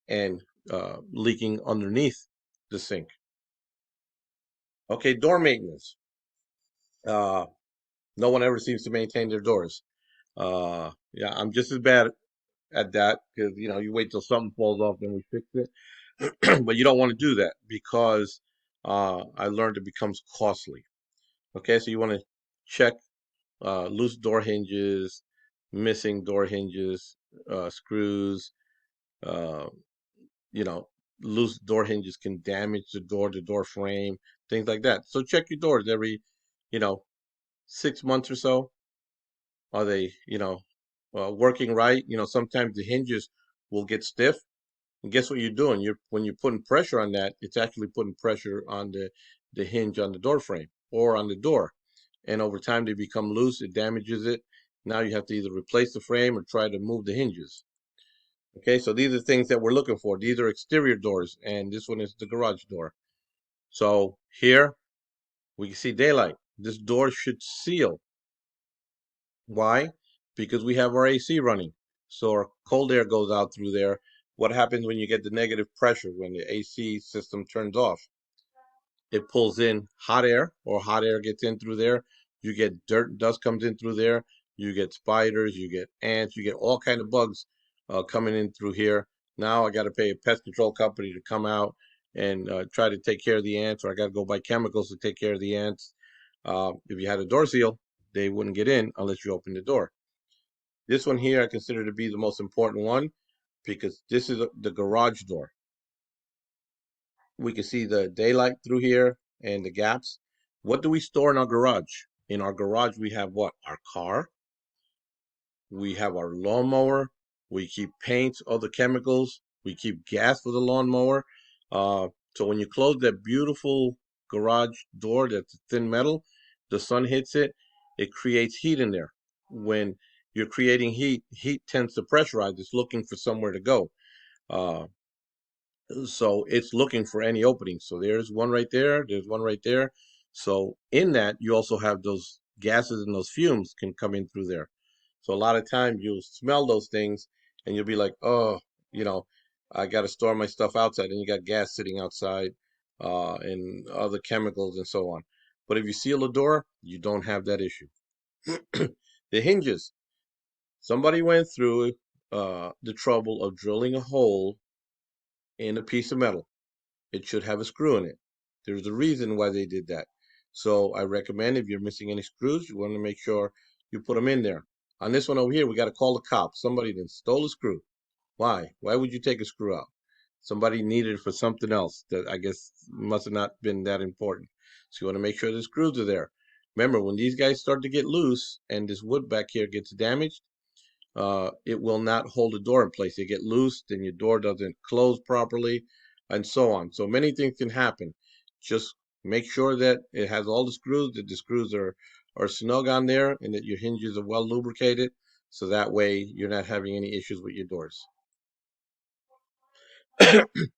S1: and leaking underneath the sink. Okay, door maintenance. Uh, no one ever seems to maintain their doors. Yeah, I'm just as bad at that because you wait till something falls off, then we fix it. But you don't want to do that because I learned it becomes costly. Okay, so you want to check loose door hinges, missing door hinges, screws, uh, you know, loose door hinges can damage the door frame, things like that. So check your doors every, you know, 6 months or so. Are they, working right? Sometimes the hinges will get stiff. And guess what you're doing? When you're putting pressure on that, it's actually putting pressure on the hinge on the door frame or on the door. And over time they become loose, it damages it. Now you have to either replace the frame or try to move the hinges. Okay, so these are things that we're looking for. These are exterior doors, and this one is the garage door. So here we can see daylight. This door should seal. Why? Because we have our AC running. So our cold air goes out through there. What happens when you get the negative pressure when the AC system turns off? It pulls in hot air, or hot air gets in through there. You get dirt, dust comes in through there. You get spiders, you get ants, you get all kind of bugs coming in through here. Now I got to pay a pest control company to come out and try to take care of the ants, or I got to go buy chemicals to take care of the ants. If you had a door seal, they wouldn't get in unless you open the door. This one here I consider to be the most important one because this is the garage door. We can see the daylight through here and the gaps. What do we store in our garage? In our garage, we have what? Our car. We have our lawnmower. We keep paints, other chemicals. We keep gas for the lawnmower. So when you close that beautiful garage door that's thin metal, the sun hits it, it creates heat in there. When you're creating heat, heat tends to pressurize. It's looking for somewhere to go. Uh, so it's looking for any opening. So there's one right there. There's one right there. So in that, you also have those gases and those fumes can come in through there. So a lot of times you'll smell those things and you'll be like, oh, you know, I got to store my stuff outside, and you got gas sitting outside, and other chemicals and so on. But if you seal a door, you don't have that issue. The hinges. Somebody went through the trouble of drilling a hole in a piece of metal. It should have a screw in it. There's a reason why they did that. So I recommend, if you're missing any screws, you want to make sure you put them in there. On this one over here, we got to call the cops. Somebody then stole a screw. Why? Why would you take a screw out? Somebody needed it for something else that I guess must have not been that important. So you want to make sure the screws are there. Remember, when these guys start to get loose and this wood back here gets damaged, it will not hold the door in place. They get loose, then your door doesn't close properly, and so on. So many things can happen. Just make sure that it has all the screws, that the screws are snug on there, and that your hinges are well lubricated, so that way you're not having any issues with your doors.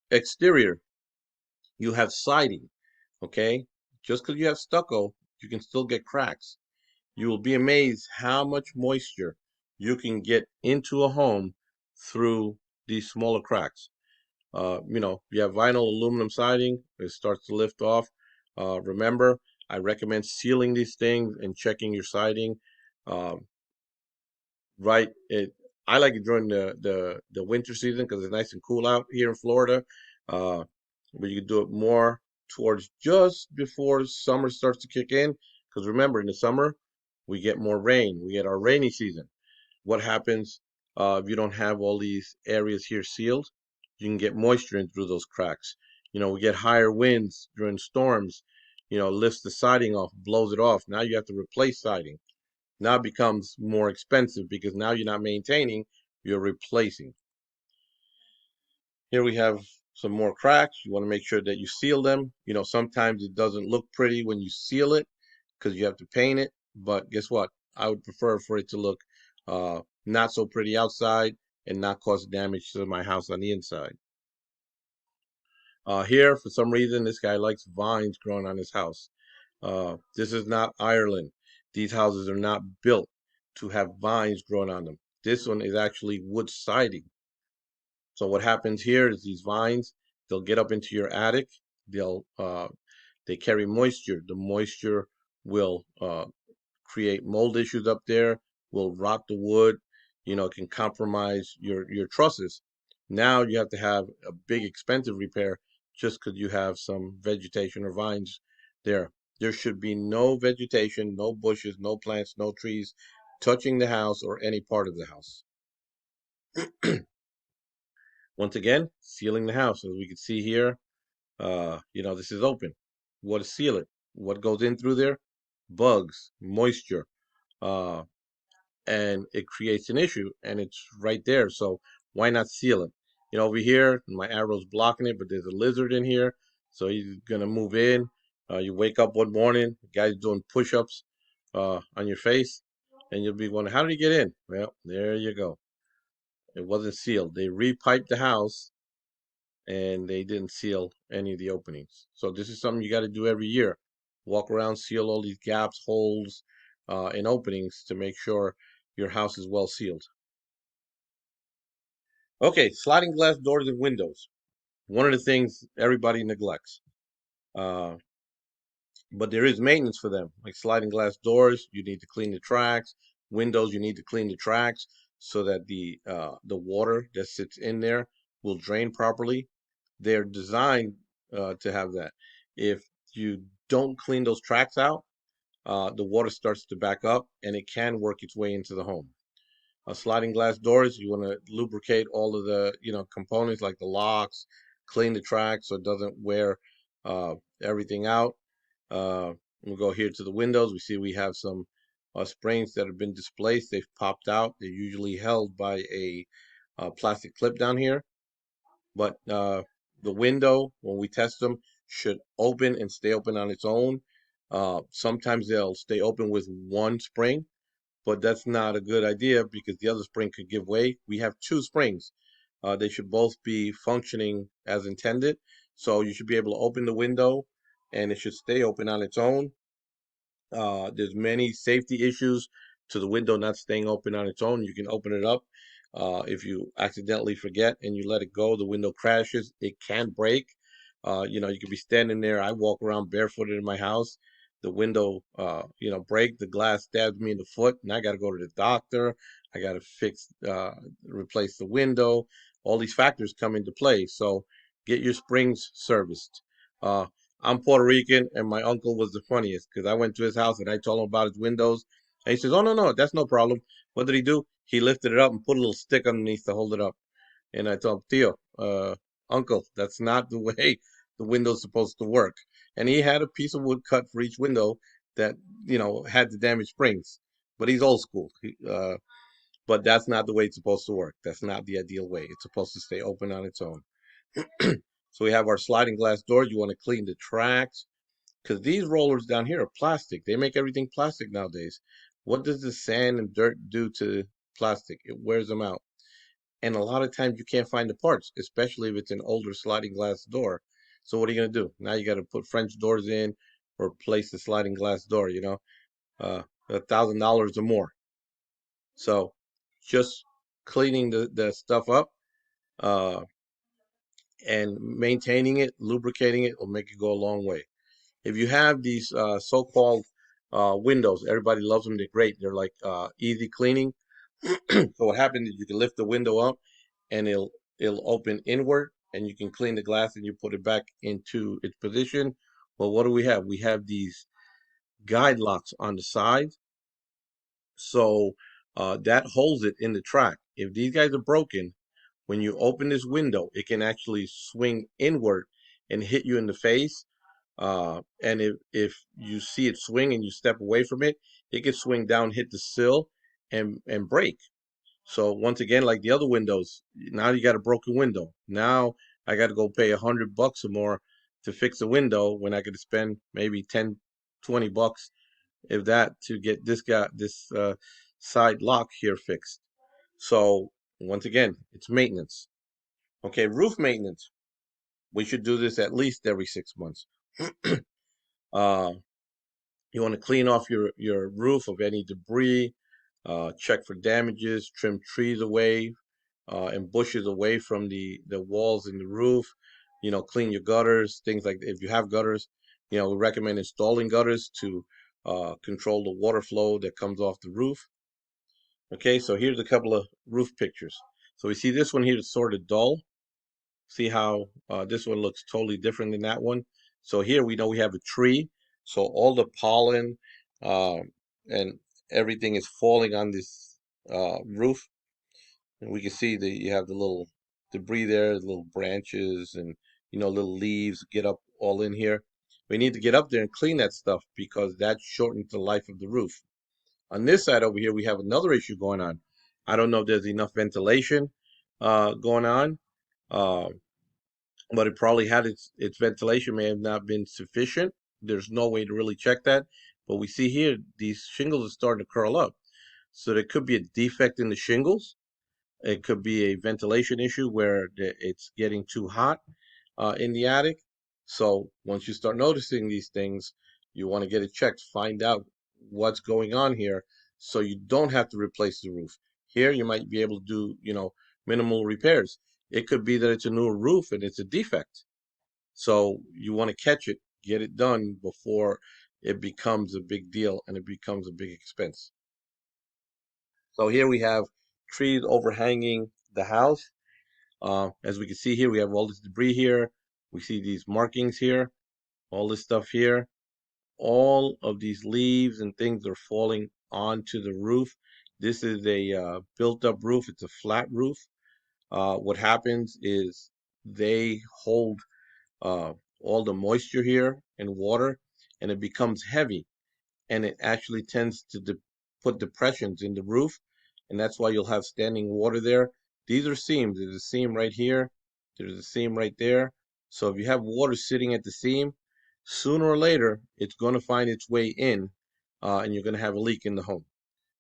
S1: Exterior, you have siding, okay? Just because you have stucco, you can still get cracks. You will be amazed how much moisture you can get into a home through these smaller cracks. You have vinyl aluminum siding, it starts to lift off. Remember, I recommend sealing these things and checking your siding. Um, right, I like it during the winter season because it's nice and cool out here in Florida. Uh, but you can do it more towards just before summer starts to kick in. Because remember, in the summer, we get more rain. We get our rainy season. What happens if you don't have all these areas here sealed? You can get moisture in through those cracks. We get higher winds during storms. Lifts the siding off, blows it off. Now you have to replace siding. Now it becomes more expensive because now you're not maintaining, you're replacing. Here we have some more cracks. You want to make sure that you seal them. Sometimes it doesn't look pretty when you seal it because you have to paint it. But guess what? I would prefer for it to look not so pretty outside and not cause damage to my house on the inside. Here, for some reason, this guy likes vines growing on his house. This is not Ireland. These houses are not built to have vines growing on them. This one is actually wood siding. So what happens here is these vines, they'll get up into your attic. They carry moisture. The moisture will create mold issues up there, will rot the wood, can compromise your trusses. Now you have to have a big expensive repair just because you have some vegetation or vines there. There should be no vegetation, no bushes, no plants, no trees touching the house or any part of the house. Once again, sealing the house. As we can see here, this is open. What to seal it? What goes in through there? Bugs, moisture, uh, and it creates an issue, and it's right there. So why not seal it? Over here, my arrow's blocking it, but there's a lizard in here, so he's gonna move in. You wake up one morning, the guy's doing push-ups on your face, and you'll be wondering, how did he get in? Well, there you go. It wasn't sealed. They repiped the house and they didn't seal any of the openings. So this is something you got to do every year. Walk around, seal all these gaps, holes, and openings to make sure your house is well sealed. Okay, sliding glass doors and windows. One of the things everybody neglects. Uh, but there is maintenance for them. Like sliding glass doors, you need to clean the tracks. Windows, you need to clean the tracks so that the water that sits in there will drain properly. They're designed to have that. If you don't clean those tracks out, the water starts to back up and it can work its way into the home. Sliding glass doors, you want to lubricate all of the components like the locks, clean the tracks so it doesn't wear everything out. We'll go here to the windows. We see we have some springs that have been displaced. They've popped out. They're usually held by a plastic clip down here. But the window, when we test them, should open and stay open on its own. Sometimes they'll stay open with one spring, but that's not a good idea because the other spring could give way. We have two springs. They should both be functioning as intended. So you should be able to open the window and it should stay open on its own. There's many safety issues to the window not staying open on its own. You can open it up. If you accidentally forget and you let it go, the window crashes. It can break. You could be standing there. I walk around barefooted in my house. The window, break. The glass stabs me in the foot, and I got to go to the doctor. I got to replace the window. All these factors come into play. So get your springs serviced. Uh, I'm Puerto Rican, and my uncle was the funniest because I went to his house and I told him about his windows, and he says, "Oh no, that's no problem." What did he do? He lifted it up and put a little stick underneath to hold it up. And I told him, "Tio, uncle, that's not the way the window's supposed to work." And he had a piece of wood cut for each window that had the damaged springs. But he's old school. But that's not the way it's supposed to work. That's not the ideal way. It's supposed to stay open on its own. So we have our sliding glass doors. You want to clean the tracks because these rollers down here are plastic. They make everything plastic nowadays. What does the sand and dirt do to plastic? It wears them out. And a lot of times you can't find the parts, especially if it's an older sliding glass door. So what are you going to do? Now you got to put French doors in or replace the sliding glass door, $1,000 or more. So just cleaning the stuff up, uh, and maintaining it, lubricating it will make it go a long way. If you have these so-called windows, everybody loves them. They're great. They're like easy cleaning. So what happens is you can lift the window up and it'll open inward and you can clean the glass and you put it back into its position. Well, what do we have? We have these guide locks on the side. So that holds it in the track. If these guys are broken, when you open this window, it can actually swing inward and hit you in the face. And if you see it swing and you step away from it, it can swing down, hit the sill, and break. So once again, like the other windows, now you got a broken window. Now I got to go pay $100 or more to fix a window when I could spend maybe 10, 20 bucks, if that, to get this side lock here fixed. So once again, it's maintenance. Okay, roof maintenance. We should do this at least every 6 months. Uh, you want to clean off your roof of any debris, check for damages, trim trees away, and bushes away from the walls and the roof. Clean your gutters, things like if you have gutters. We recommend installing gutters to control the water flow that comes off the roof. Okay, so here's a couple of roof pictures. So we see this one here is sort of dull. See how this one looks totally different than that one. So here we know we have a tree. So all the pollen uh, and everything is falling on this roof. And we can see that you have the little debris there, the little branches and little leaves get up all in here. We need to get up there and clean that stuff because that shortens the life of the roof. On this side over here, we have another issue going on. I don't know if there's enough ventilation going on, uh, but it probably had its ventilation may have not been sufficient. There's no way to really check that. But we see here, these shingles are starting to curl up. So there could be a defect in the shingles. It could be a ventilation issue where it's getting too hot in the attic. So once you start noticing these things, you want to get it checked, find out what's going on here so you don't have to replace the roof. Here you might be able to do, minimal repairs. It could be that it's a new roof and it's a defect. So you want to catch it, get it done before it becomes a big deal and it becomes a big expense. So here we have trees overhanging the house. As we can see here, we have all this debris here. We see these markings here, all this stuff here. All of these leaves and things are falling onto the roof. This is a built-up roof. It's a flat roof. What happens is they hold all the moisture here and water, and it becomes heavy, and it actually tends to put depressions in the roof, and that's why you'll have standing water there. These are seams. There's a seam right here There's a seam right there. So if you have water sitting at the seam, sooner or later, it's going to find its way in, and you're going to have a leak in the home.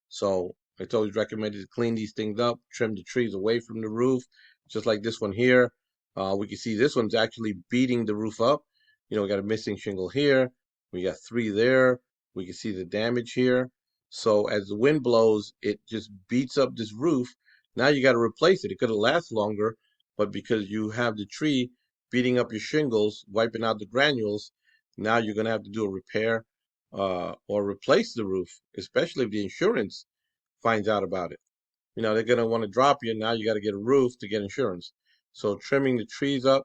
S1: So it's always recommended to clean these things up, trim the trees away from the roof, just like this one here. We can see this one's actually beating the roof up. We got a missing shingle here. We got 3 there. We can see the damage here. So as the wind blows, it just beats up this roof. Now you got to replace it. It could have lasted longer, but because you have the tree beating up your shingles, wiping out the granules, now you're going to have to do a repair or replace the roof, especially if the insurance finds out about it. They're going to want to drop you. Now you got to get a roof to get insurance. So trimming the trees up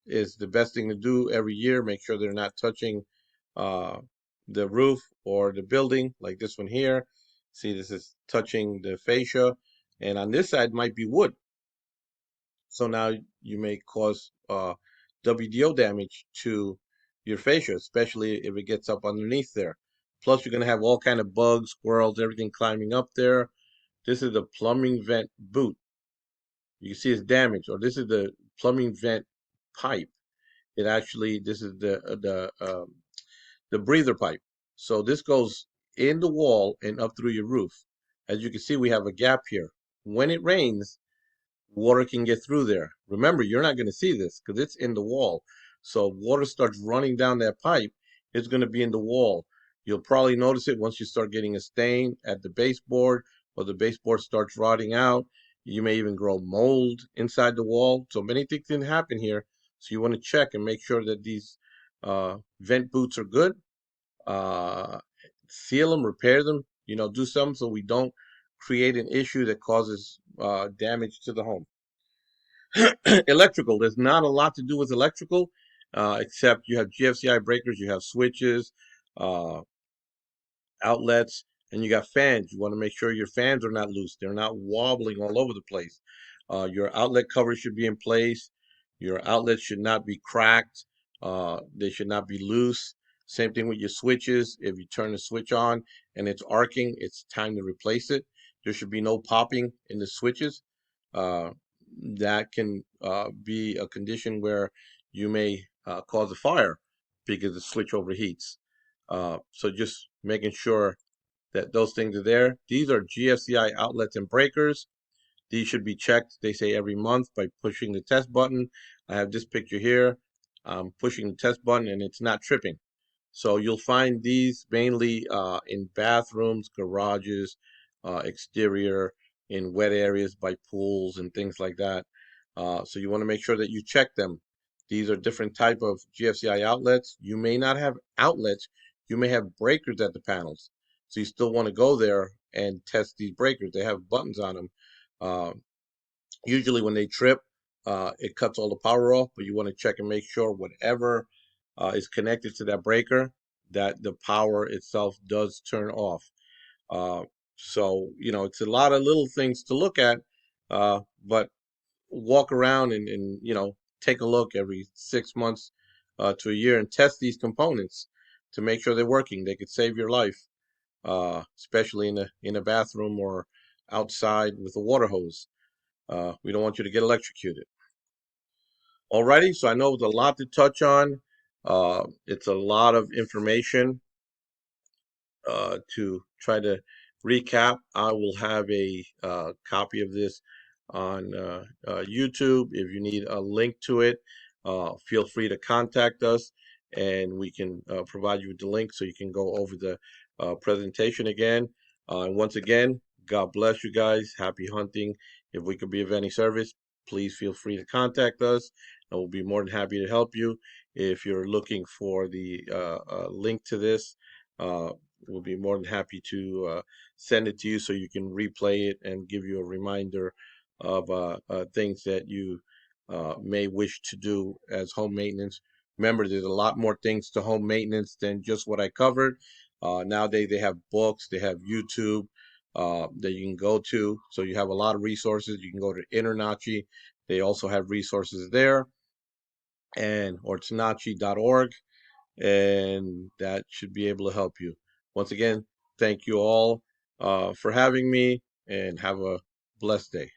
S1: is the best thing to do every year. Make sure they're not touching uh, the roof or the building, like this one here. See, this is touching the fascia, and on this side might be wood. So now you may cause WDO damage to your fascia, especially if it gets up underneath there. Plus, you're going to have all kind of bugs, squirrels, everything climbing up there. This is the plumbing vent boot. You can see it's damaged, or this is the plumbing vent pipe. This is the breather pipe. So this goes in the wall and up through your roof. As you can see, we have a gap here. When it rains, water can get through there. Remember, you're not going to see this because it's in the wall. So water starts running down that pipe, it's going to be in the wall. You'll probably notice it once you start getting a stain at the baseboard, or the baseboard starts rotting out. You may even grow mold inside the wall. So many things can happen here. So you want to check and make sure that these vent boots are good. Uh, Seal them, repair them, do something so we don't create an issue that causes damage to the home. Electrical, there's not a lot to do with electrical, except you have GFCI breakers, you have switches, uh, outlets, and you got fans. You want to make sure your fans are not loose. They're not wobbling all over the place. Your outlet cover should be in place. Your outlets should not be cracked. They should not be loose. Same thing with your switches. If you turn the switch on and it's arcing, it's time to replace it. There should be no popping in the switches. Uh, that can be a condition where you may cause a fire because the switch overheats. So just making sure that those things are there. These are GFCI outlets and breakers. These should be checked, they say, every month by pushing the test button. I have this picture here. I'm pushing the test button and it's not tripping. So you'll find these mainly in bathrooms, garages, exterior, in wet areas by pools and things like that. So you want to make sure that you check them. These are different type of GFCI outlets. You may not have outlets. You may have breakers at the panels. So you still want to go there and test these breakers. They have buttons on them. Uh, Usually when they trip, it cuts all the power off, but you want to check and make sure whatever is connected to that breaker, that the power itself does turn off. Uh, so, it's a lot of little things to look at, but walk around and take a look every 6 months to a year and test these components to make sure they're working. They could save your life, especially in a bathroom or outside with a water hose. We don't want you to get electrocuted. Alrighty, so I know it's a lot to touch on. It's a lot of information to try to recap. I will have a copy of this on YouTube. If you need a link to it, feel free to contact us and we can provide you with the link so you can go over the presentation again. And once again, God bless you guys. Happy hunting. If we could be of any service, please feel free to contact us and we'll be more than happy to help you. If you're looking for the link to this, we'll be more than happy to send it to you so you can replay it and give you a reminder of things that you may wish to do as home maintenance. Remember, there's a lot more things to home maintenance than just what I covered. Nowadays, they have books, they have YouTube that you can go to. So you have a lot of resources. You can go to Internachi. They also have resources there, and or tanachi.org, and that should be able to help you. Once again, thank you all for having me, and have a blessed day.